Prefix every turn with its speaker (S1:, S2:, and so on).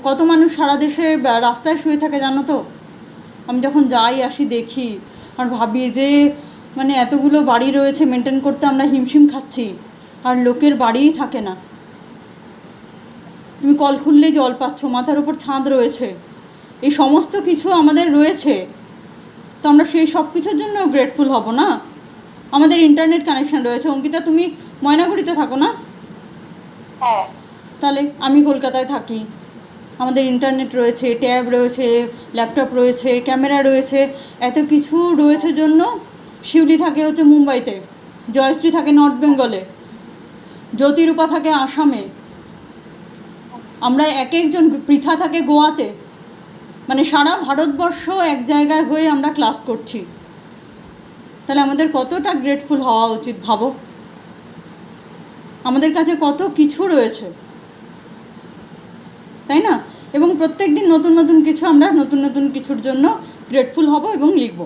S1: কত মানুষ সারা দেশে রাস্তায় শুয়ে থাকে জানো তো? আমি যখন যাই আসি দেখি আর ভাবি যে মানে এতগুলো বাড়ি রয়েছে, মেনটেন করতে আমরা হিমশিম খাচ্ছি, আর লোকের বাড়িই থাকে না। তুমি কল খুললেই জল পাচ্ছ, মাথার উপর ছাদ রয়েছে, এই সমস্ত কিছু আমাদের রয়েছে, তো আমরা সেই সব কিছুর জন্য গ্রেটফুল হব না? আমাদের ইন্টারনেট কানেকশান রয়েছে। অঙ্কিতা, তুমি ময়নাগুড়িতে থাকো না?
S2: হ্যাঁ।
S1: তাহলে আমি কলকাতায় থাকি, আমাদের ইন্টারনেট রয়েছে, ট্যাব রয়েছে, ল্যাপটপ রয়েছে, ক্যামেরা রয়েছে, এত কিছু রয়েছে জন্য শিউলি থাকে হচ্ছে মুম্বাইতে, জয়শ্রী থাকে নর্থ বেঙ্গলে, জ্যোতিরূপা থাকে আসামে, আমরা এক একজন, পৃথা থাকে গোয়াতে, মানে সারা ভারতবর্ষ এক জায়গায় হয়ে আমরা ক্লাস করছি। তাহলে আমাদের কতটা গ্রেটফুল হওয়া উচিত ভাবো। আমাদের কাছে কত কিছু রয়েছে, তাই না? এবং প্রত্যেক দিন নতুন নতুন কিছু আমরা নতুন নতুন কিছুর জন্য গ্রেটফুল হব এবং লিখব।